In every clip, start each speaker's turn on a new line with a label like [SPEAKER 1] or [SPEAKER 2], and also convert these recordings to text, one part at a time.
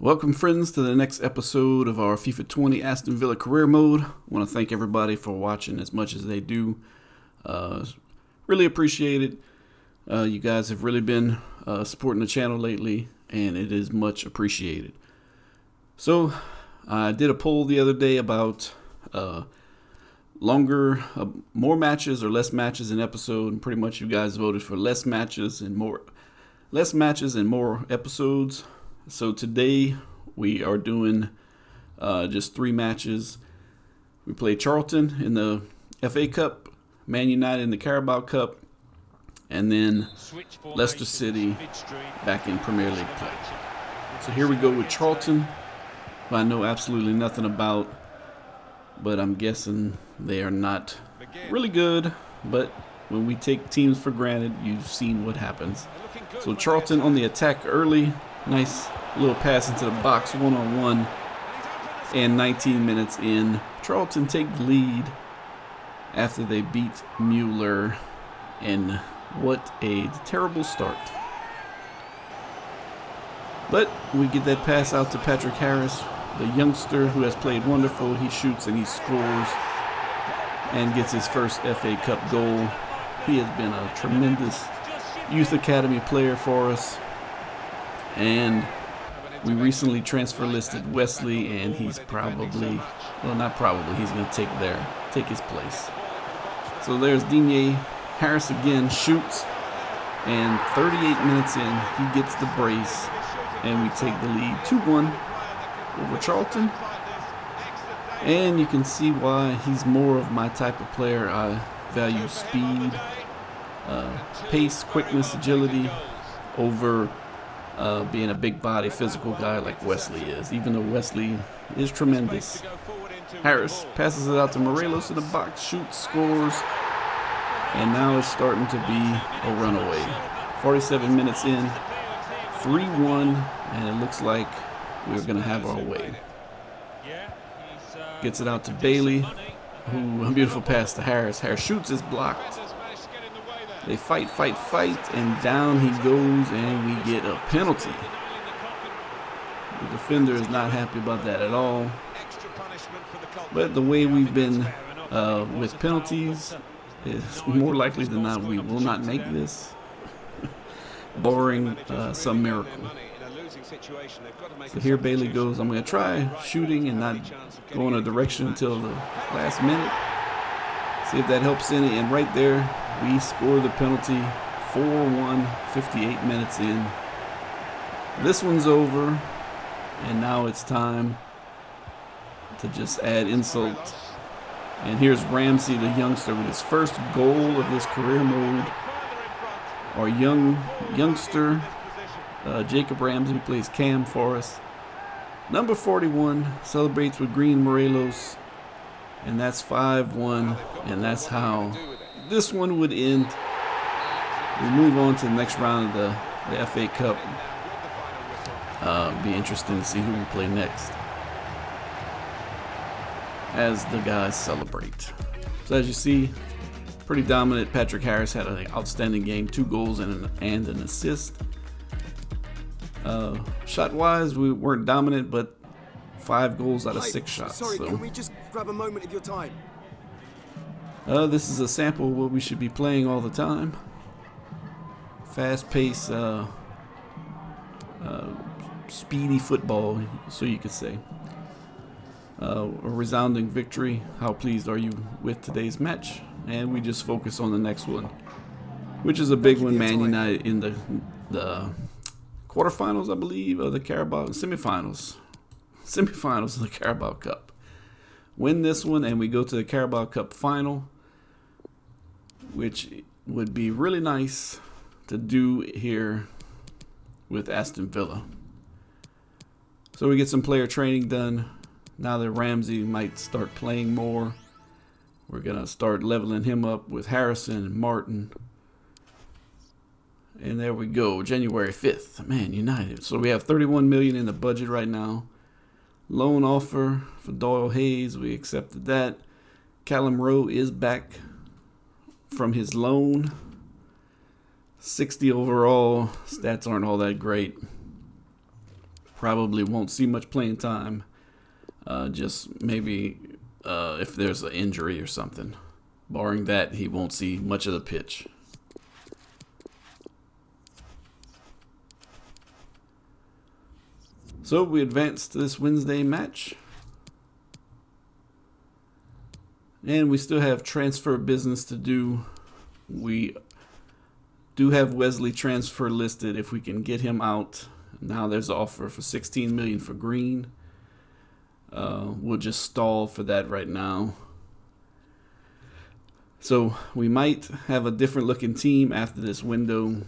[SPEAKER 1] Welcome, friends, to the next episode of our FIFA 20 Aston Villa career mode. I want to thank everybody for watching as much as they do. Really appreciate it. You guys have really been supporting the channel lately, and it is much appreciated. So, I did a poll the other day about more matches or less matches an episode, and pretty much you guys voted for less matches and more episodes. So today we are doing just 3 matches. We play Charleton in the FA Cup, Man United in the Carabao Cup, and then Leicester City back in Premier League play. So here we go with Charleton, who I know absolutely nothing about, but I'm guessing they are not really good. But when we take teams for granted, you've seen what happens. So Charleton on the attack early. Nice little pass into the box, one-on-one, and 19 minutes in, Charleton take the lead after they beat Mueller, and what a terrible start. But we get that pass out to Patrick Harris, the youngster who has played wonderful. He shoots and he scores and gets his first FA Cup goal. He has been a tremendous youth academy player for us. And we recently transfer listed Wesley, and he's he's going to take his place. So there's Digne. Harris again shoots, and 38 minutes in, he gets the brace, and we take the lead 2-1 over Charleton. And you can see why he's more of my type of player. I value speed, pace, quickness, agility over being a big body physical guy like Wesley is, even though Wesley is tremendous. Harris passes it out to Morelos in the box, shoots, scores, and now it's starting to be a runaway. 47 minutes in, 3-1, and it looks like we're going to have our way. Gets it out to Bailey, a beautiful pass to Harris. Harris shoots, is blocked. They fight, and down he goes, and we get a penalty. The defender is not happy about that at all. But the way we've been with penalties, is more likely than not we will not make this, barring some miracle. So here Bailey goes, I'm going to try shooting and not go in a direction until the last minute. See if that helps any, and right there, we score the penalty, 4-1, 58 minutes in. This one's over, and now it's time to just add insult. And here's Ramsey, the youngster, with his first goal of this career mode. Our youngster, Jacob Ramsey, who plays Cam for us. Number 41 celebrates with Green Morelos, and that's 5-1, and that's how this one would end. We move on to the next round of the FA Cup. Be interesting to see who we play next as the guys celebrate. So as you see, pretty dominant. Patrick Harris had an outstanding game, 2 goals and an assist. Shot-wise, we weren't dominant, but 5 goals out of 6 shots.
[SPEAKER 2] Sorry,
[SPEAKER 1] so
[SPEAKER 2] can we just grab a moment of your time?
[SPEAKER 1] This is a sample of what we should be playing all the time. Fast-paced, speedy football, so you could say. A resounding victory. How pleased are you with today's match? And we just focus on the next one, which is a big one. Man United in the quarterfinals, I believe, of the Carabao semifinals of the Carabao Cup. Win this one, and we go to the Carabao Cup final, which would be really nice to do here with Aston Villa. So we get some player training done. Now that Ramsey might start playing more, we're going to start leveling him up with Harrison and Martin. And there we go, January 5th, Man United. So we have 31 million in the budget right now. Loan offer for Doyle Hayes, we accepted that. Callum Rowe is back from his loan. 60 overall. Stats aren't all that great. Probably won't see much playing time. Just maybe if there's an injury or something. Barring that, he won't see much of the pitch. So we advanced to this Wednesday match. And we still have transfer business to do. We do have Wesley transfer listed if we can get him out. Now there's an offer for $16 million for Green. We'll just stall for that right now. So we might have a different looking team after this window.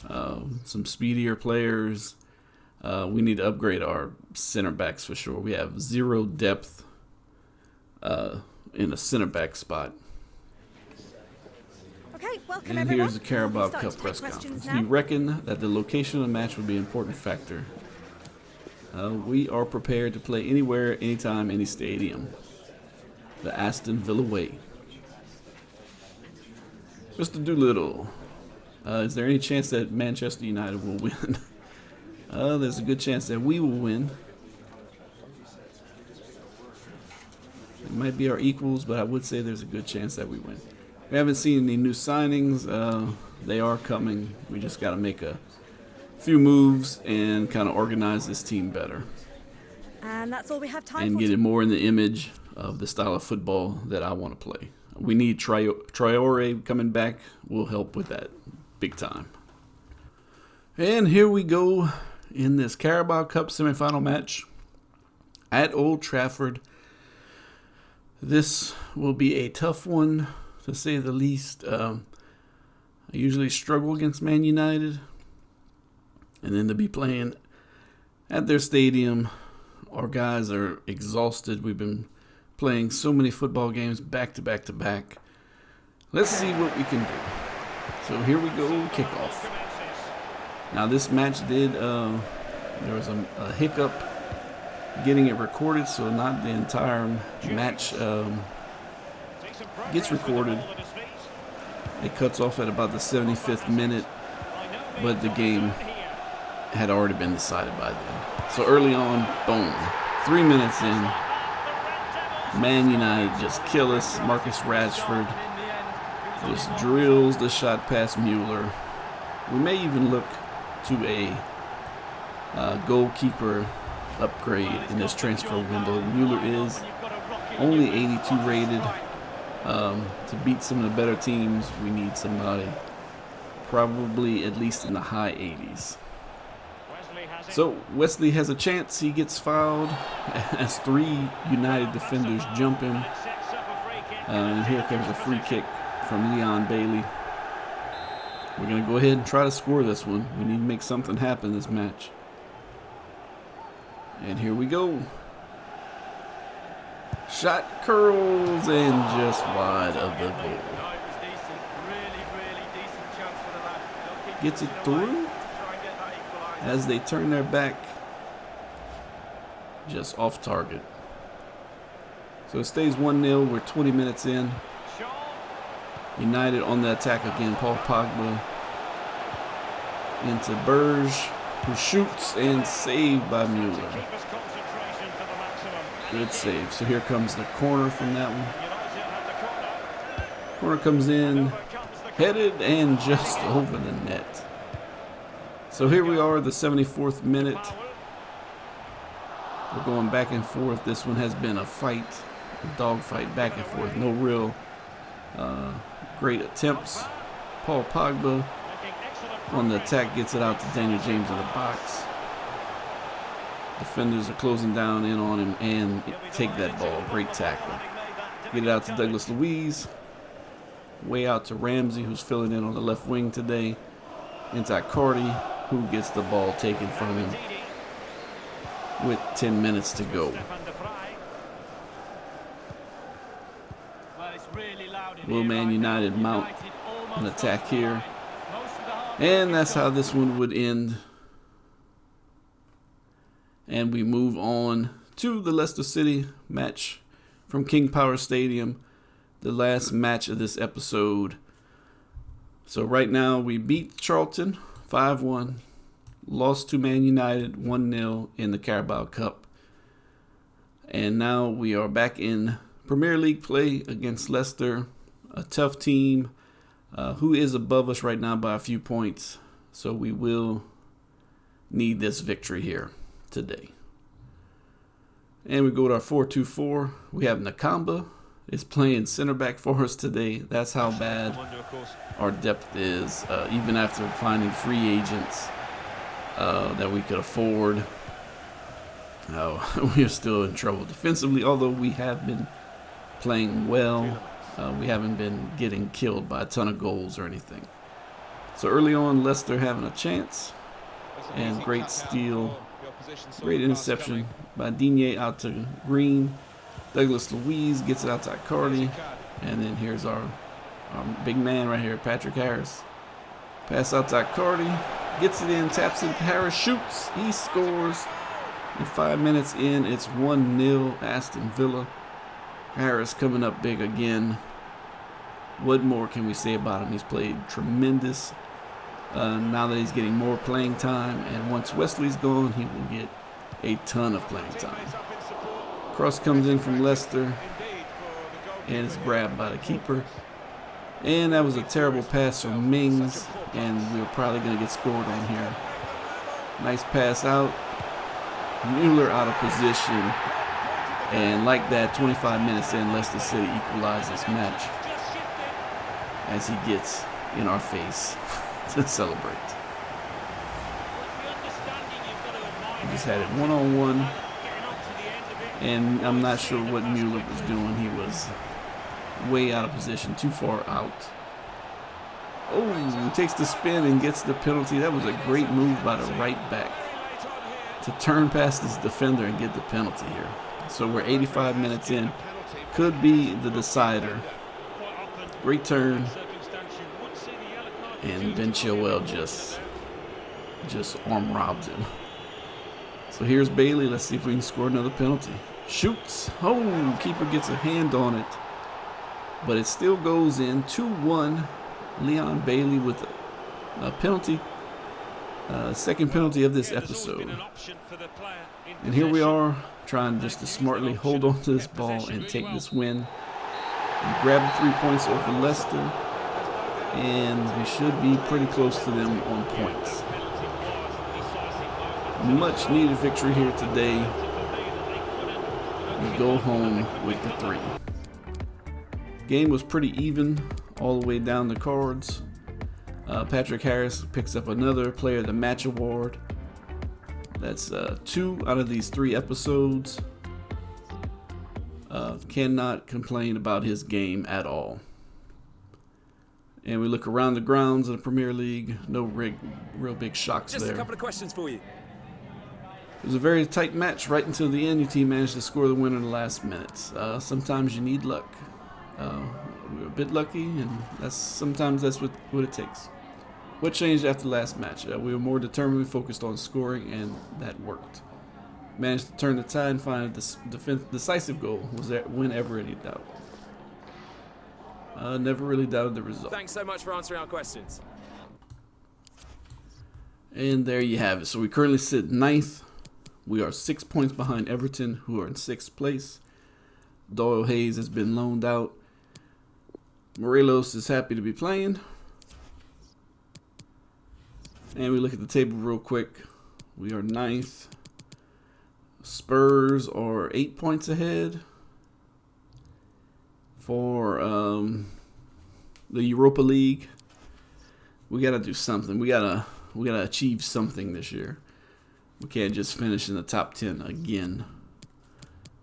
[SPEAKER 1] Some speedier players. We need to upgrade our center backs for sure. We have zero depth in a center back spot.
[SPEAKER 3] Okay, welcome
[SPEAKER 1] and
[SPEAKER 3] everyone.
[SPEAKER 1] Here's the Carabao Cup press conference. We reckon that the location of the match will be an important factor. We are prepared to play anywhere, anytime, any stadium. The Aston Villa way. Mr. Doolittle, is there any chance that Manchester United will win? There's a good chance that we will win. It might be our equals, but I would say there's a good chance that we win. We haven't seen any new signings. They are coming. We just got to make a few moves and kind of organize this team better.
[SPEAKER 3] And that's all we have time
[SPEAKER 1] and
[SPEAKER 3] for.
[SPEAKER 1] Get it more in the image of the style of football that I want to play. We need Traore coming back. Will help with that big time. And here we go in this Carabao Cup semifinal match at Old Trafford. This will be a tough one, to say the least. I usually struggle against Man United. And then to be playing at their stadium, our guys are exhausted. We've been playing so many football games back to back to back. Let's see what we can do. So here we go, kickoff. Now this match there was a hiccup getting it recorded, so not the entire match gets recorded. It cuts off at about the 75th minute, but the game had already been decided by then. So early on, boom, 3 minutes in, Man United just kill us. Marcus Rashford just drills the shot past Mueller. We may even look to a goalkeeper upgrade in this transfer window. Mueller is only 82 rated. To beat some of the better teams, we need somebody probably at least in the high 80s. So Wesley has a chance. He gets fouled as 3 United defenders jump him. And here comes a free kick from Leon Bailey. We're going to go ahead and try to score this one. We need to make something happen this match. And here we go. Shot curls and just wide of the goal. Gets it through as they turn their back. Just off target. So it stays 1-0. We're 20 minutes in. United on the attack again. Paul Pogba into Berge, who shoots and saved by Mueller. Good save. So here comes the corner from that one. Corner comes in, headed and just over the net. So here we are, the 74th minute. We're going back and forth. This one has been a fight, a dog fight back and forth. No real great attempts. Paul Pogba on the attack gets it out to Daniel James in the box. Defenders are closing down in on him and take that ball. Great tackle. Get it out to Douglas Luiz. Way out to Ramsey, who's filling in on the left wing today. Into Cardi, who gets the ball taken from him with 10 minutes to go. Will Man United mount an attack here? And that's how this one would end. And we move on to the Leicester City match from King Power Stadium, the last match of this episode. So right now we beat Charleton 5-1. lost to Man United 1-0 in the Carabao Cup. And now we are back in Premier League play against Leicester, a tough team who is above us right now by a few points. So we will need this victory here today. And we go to our 4-2-4. We have Nakamba is playing center back for us today. That's how bad our depth is. Even after finding free agents that we could afford, we are still in trouble defensively. Although we have been playing well, we haven't been getting killed by a ton of goals or anything. So early on, Leicester having a chance, and great steal, great interception by Digne out to Green. Douglas Luiz gets it out to Icardi, and then here's our big man right here, Patrick Harris. Pass out to Icardi, gets it in, taps it, Harris shoots, he scores. And 5 minutes in, it's 1-0 Aston Villa. Harris coming up big again. What more can we say about him? He's played tremendous. Now that he's getting more playing time, and once Wesley's gone, he will get a ton of playing time. Cross comes in from Leicester, and it's grabbed by the keeper. And that was a terrible pass from Mings, and we were probably going to get scored on here. Nice pass out. Mueller out of position, and like that, 25 minutes in, Leicester City equalizes this match as he gets in our face to celebrate. He just had it one-on-one, and I'm not sure what Mueller was doing. He was way out of position, too far out. Oh, he takes the spin and gets the penalty. That was a great move by the right back to turn past this defender and get the penalty here. So we're 85 minutes in. Could be the decider. Great turn. And Ben Chilwell just arm robs him. So here's Bailey. Let's see if we can score another penalty. Shoots. Oh, keeper gets a hand on it. But it still goes in. 2-1. Leon Bailey with a penalty. Second penalty of this episode. And here we are trying just to smartly hold on to this ball and take this win. We grab the 3 points over Leicester, and we should be pretty close to them on points. Much needed victory here today. We go home with the 3. Game was pretty even all the way down the cards. Patrick Harris picks up another Player of the Match award. That's 2 out of these 3 episodes. Cannot complain about his game at all. And we look around the grounds of the Premier League. No real big shocks there.
[SPEAKER 2] Just a couple of questions for you.
[SPEAKER 1] It was a very tight match right until the end. Your team managed to score the winner in the last minutes. Sometimes you need luck. We were a bit lucky, and sometimes that's what it takes. What changed after the last match? We were more determined, focused on scoring, and that worked. Managed to turn the tide and find a decisive goal. Was there whenever any doubt? Never really doubted the result.
[SPEAKER 2] Thanks so much for answering our questions.
[SPEAKER 1] And there you have it. So we currently sit 9th. We are 6 points behind Everton, who are in 6th place. Doyle Hayes has been loaned out. Morelos is happy to be playing. And we look at the table real quick. We are 9th. Spurs are 8 points ahead for the Europa League. We got to do something. We gotta achieve something this year. We can't just finish in the top 10 again.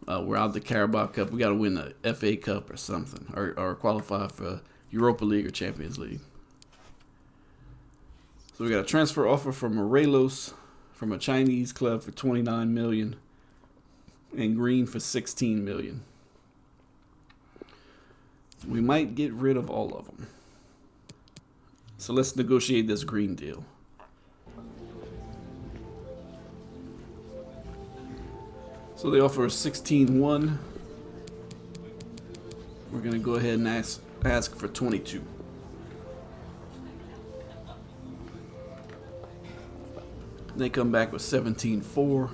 [SPEAKER 1] We're out the Carabao Cup. We got to win the FA Cup or something, or qualify for Europa League or Champions League. So we got a transfer offer from Morelos from a Chinese club for $29 million, and Green for $16 million. We might get rid of all of them. So let's negotiate this Green deal. So they offer 16-1. We're going to go ahead and ask for 22. They come back with 17-4.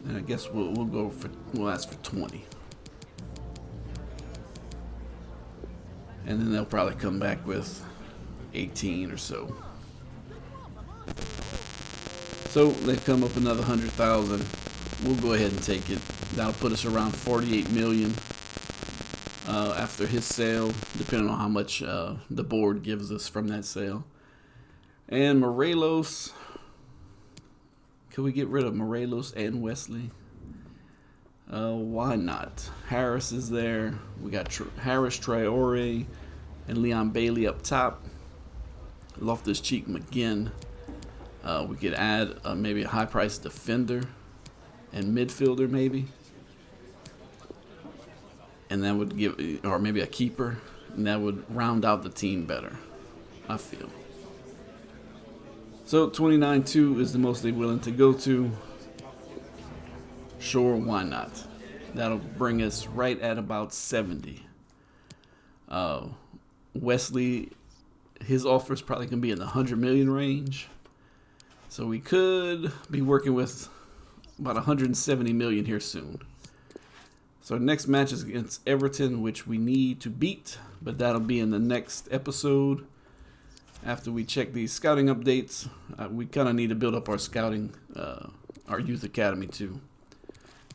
[SPEAKER 1] And I guess we'll ask for 20. And then they'll probably come back with 18 or so. So they come up another 100,000. We'll go ahead and take it. That'll put us around 48 million after his sale, depending on how much the board gives us from that sale. And Morelos, can we get rid of Morelos and Wesley? Why not? Harris is there. We got Harris, Traore, and Leon Bailey up top. Loftus-Cheek, McGinn. We could add maybe a high-priced defender and midfielder maybe. And that would give, or maybe a keeper, and that would round out the team better, I feel. So 29-2 is the most they're willing to go to. Sure, why not? That'll bring us right at about 70. Wesley, his offer is probably going to be in the 100 million range. So we could be working with about 170 million here soon. So our next match is against Everton, which we need to beat, but that'll be in the next episode. After we check these scouting updates, we kind of need to build up our scouting, our youth academy too.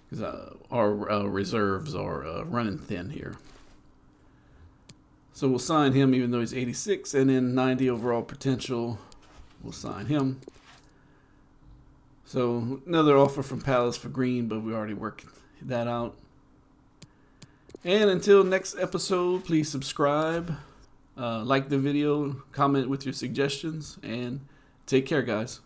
[SPEAKER 1] Because our reserves are running thin here. So we'll sign him even though he's 86, and then 90 overall potential. We'll sign him. So another offer from Palace for Green, but we already worked that out. And until next episode, please subscribe, like the video, comment with your suggestions, and take care, guys.